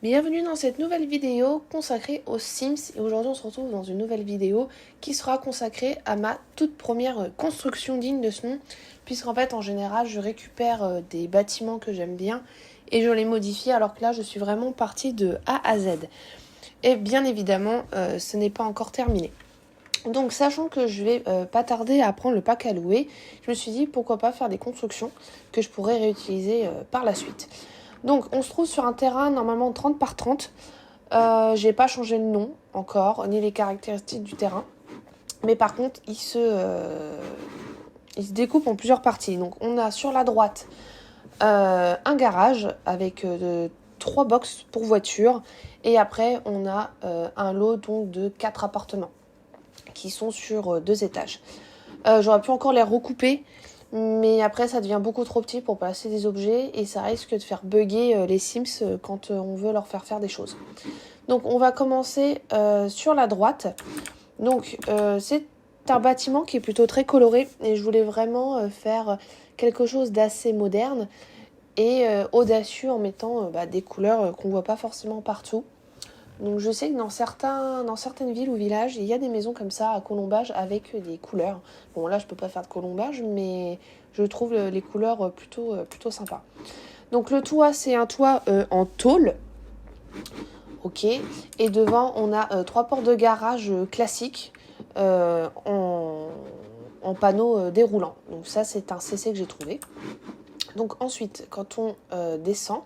Bienvenue dans cette nouvelle vidéo consacrée aux Sims et aujourd'hui on se retrouve dans une nouvelle vidéo qui sera consacrée à ma toute première construction digne de ce nom, puisqu'en fait en général je récupère des bâtiments que j'aime bien et je les modifie, alors que là je suis vraiment partie de A à Z. Et bien évidemment ce n'est pas encore terminé. Donc sachant que je vais pas tarder à prendre le pack à louer, je me suis dit pourquoi pas faire des constructions que je pourrais réutiliser par la suite. Donc on se trouve sur un terrain normalement 30 par 30. J'ai pas changé le nom encore, ni les caractéristiques du terrain. Mais par contre, il se découpe en plusieurs parties. Donc on a sur la droite un garage avec 3 box pour voitures. Et après, on a un lot donc, de 4 appartements qui sont sur 2 étages. J'aurais pu encore les recouper. Mais après, ça devient beaucoup trop petit pour placer des objets et ça risque de faire bugger les Sims quand on veut leur faire des choses. Donc, on va commencer sur la droite. Donc, c'est un bâtiment qui est plutôt très coloré et je voulais vraiment faire quelque chose d'assez moderne et audacieux en mettant des couleurs qu'on ne voit pas forcément partout. Donc je sais que dans certaines villes ou villages, il y a des maisons comme ça à colombage avec des couleurs. Bon là je peux pas faire de colombage, mais je trouve les couleurs plutôt sympas. Donc le toit c'est un toit en tôle. Ok. Et devant on a 3 portes de garage classiques en panneaux déroulants. Donc ça c'est un CC que j'ai trouvé. Donc ensuite quand on descend,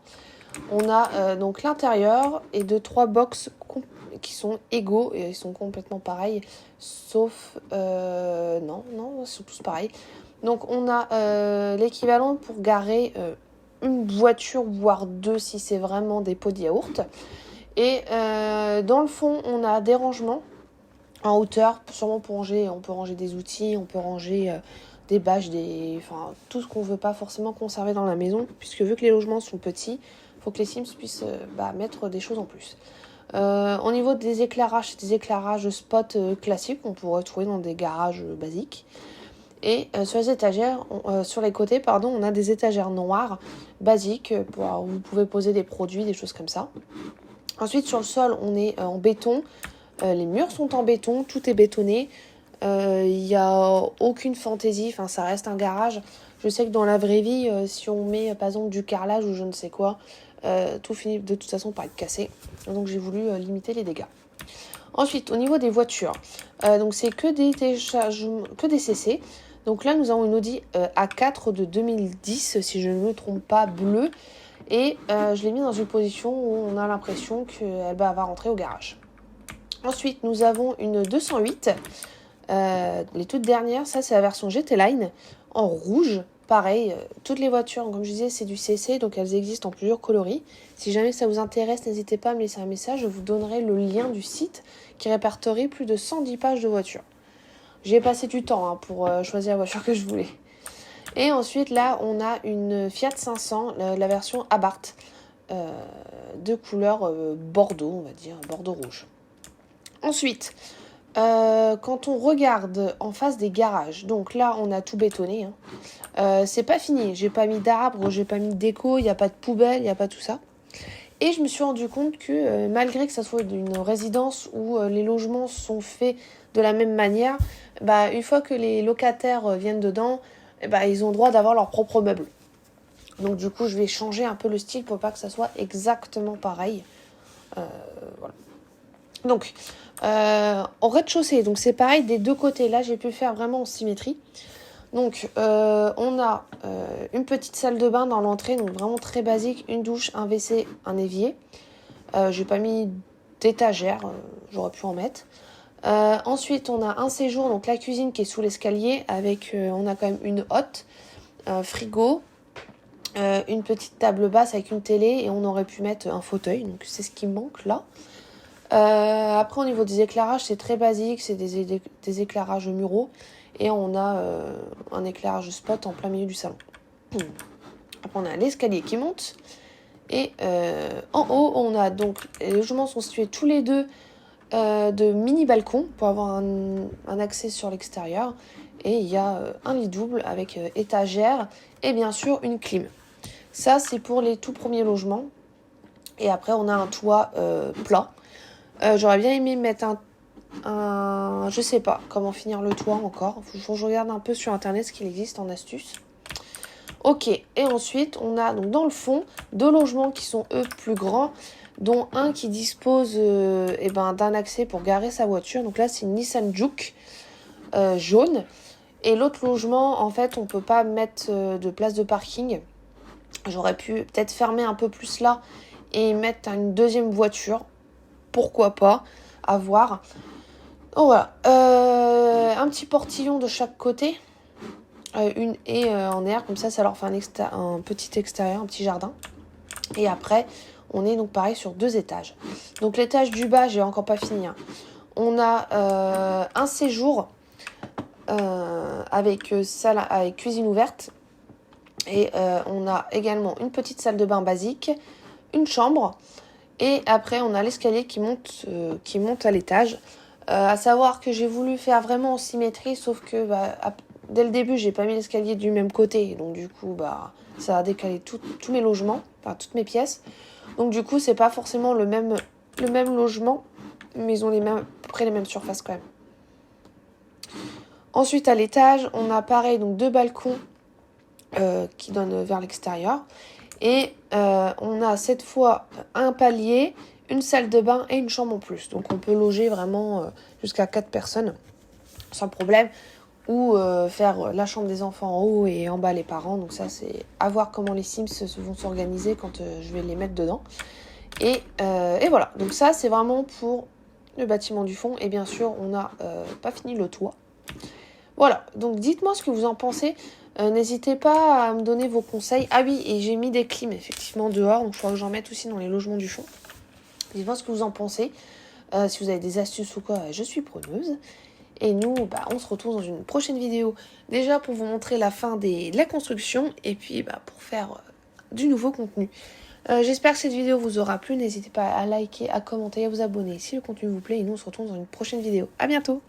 on a donc l'intérieur et 3 box qui sont égaux et ils sont complètement pareils, sauf non, ils sont tous pareils. Donc on a l'équivalent pour garer une voiture voire 2 si c'est vraiment des pots de yaourt. Et dans le fond on a des rangements en hauteur, sûrement pour ranger, on peut ranger des outils, on peut ranger des bâches, enfin tout ce qu'on veut pas forcément conserver dans la maison, puisque vu que les logements sont petits, faut que les Sims puissent mettre des choses en plus. Au niveau des éclairages, c'est des éclairages spot classiques qu'on pourrait trouver dans des garages basiques. Et sur les étagères, sur les côtés, on a des étagères noires basiques où vous pouvez poser des produits, des choses comme ça. Ensuite, sur le sol, on est en béton. Les murs sont en béton, tout est bétonné. Il n'y a aucune fantaisie, enfin ça reste un garage. Je sais que dans la vraie vie, si on met par exemple du carrelage ou je ne sais quoi, tout finit de toute façon par être cassé. Donc j'ai voulu limiter les dégâts. Ensuite, au niveau des voitures, donc c'est que des CC. Donc là, nous avons une Audi A4 de 2010, si je ne me trompe pas, bleue. Et je l'ai mis dans une position où on a l'impression qu'elle va rentrer au garage. Ensuite, nous avons une 208. Les toutes dernières, ça c'est la version GT Line en rouge. Pareil, toutes les voitures, comme je disais, c'est du CC, donc elles existent en plusieurs coloris. Si jamais ça vous intéresse, n'hésitez pas à me laisser un message, je vous donnerai le lien du site qui répertorie plus de 110 pages de voitures. J'ai passé du temps pour choisir la voiture que je voulais. Et ensuite, là, on a une Fiat 500, la version Abarth, de couleur bordeaux, on va dire, bordeaux rouge. Ensuite, quand on regarde en face des garages, donc là on a tout bétonné, c'est pas fini, j'ai pas mis d'arbres, j'ai pas mis de déco, il n'y a pas de poubelle, il n'y a pas tout ça. Et je me suis rendu compte que malgré que ça soit une résidence où les logements sont faits de la même manière, une fois que les locataires viennent dedans, ils ont le droit d'avoir leur propre meuble. Donc du coup je vais changer un peu le style pour pas que ça soit exactement pareil. Voilà. Donc, au rez-de-chaussée, donc c'est pareil des deux côtés. Là, j'ai pu faire vraiment en symétrie. Donc, on a une petite salle de bain dans l'entrée, donc vraiment très basique. Une douche, un WC, un évier. J'ai pas mis d'étagère, j'aurais pu en mettre. Ensuite, on a un séjour, donc la cuisine qui est sous l'escalier, avec, on a quand même une hotte, un frigo, une petite table basse avec une télé, et on aurait pu mettre un fauteuil. Donc, c'est ce qui me manque là. Après au niveau des éclairages c'est très basique, c'est des éclairages muraux et on a un éclairage spot en plein milieu du salon. Après on a l'escalier qui monte et en haut on a donc, les logements sont situés tous les deux de mini balcons pour avoir un accès sur l'extérieur et il y a un lit double avec étagère et bien sûr une clim. Ça c'est pour les tout premiers logements. Et après, on a un toit plat. J'aurais bien aimé mettre je sais pas comment finir le toit encore. Faut que je regarde un peu sur internet ce qu'il existe en astuces. Ok, et ensuite, on a donc dans le fond 2 logements qui sont eux plus grands, dont un qui dispose d'un accès pour garer sa voiture. Donc là, c'est une Nissan Juke jaune. Et l'autre logement, en fait, on peut pas mettre de place de parking. J'aurais pu peut-être fermer un peu plus là et mettre une deuxième voiture. Pourquoi pas, à voir. Oh voilà, un petit portillon de chaque côté. Une haie en air, comme ça leur fait un petit extérieur, un petit jardin. Et après, on est donc pareil sur 2 étages. Donc l'étage du bas, j'ai encore pas fini. On a un séjour avec salle, avec cuisine ouverte. Et on a également une petite salle de bain basique, une chambre. Et après, on a l'escalier qui monte à l'étage. À savoir que j'ai voulu faire vraiment en symétrie, sauf que dès le début, j'ai pas mis l'escalier du même côté. Donc du coup, ça a décalé tous mes logements, enfin toutes mes pièces. Donc du coup, c'est pas forcément le même logement, mais ils ont à peu près les mêmes surfaces quand même. Ensuite, à l'étage, on a pareil, donc 2 balcons qui donnent vers l'extérieur. Et on a cette fois un palier, une salle de bain et une chambre en plus. Donc on peut loger vraiment jusqu'à 4 personnes sans problème. Ou faire la chambre des enfants en haut et en bas les parents. Donc ça, c'est à voir comment les Sims vont s'organiser quand je vais les mettre dedans. Et voilà, donc ça, c'est vraiment pour le bâtiment du fond. Et bien sûr, on n'a pas fini le toit. Voilà, donc dites-moi ce que vous en pensez. N'hésitez pas à me donner vos conseils. Ah oui, et j'ai mis des clims effectivement dehors. Donc il faudra que j'en mette aussi dans les logements du fond. Dites-moi ce que vous en pensez. Si vous avez des astuces ou quoi, je suis preneuse. Et nous, on se retrouve dans une prochaine vidéo. Déjà pour vous montrer la fin de la construction. Et puis pour faire du nouveau contenu. J'espère que cette vidéo vous aura plu. N'hésitez pas à liker, à commenter, à vous abonner si le contenu vous plaît. Et nous, on se retrouve dans une prochaine vidéo. À bientôt!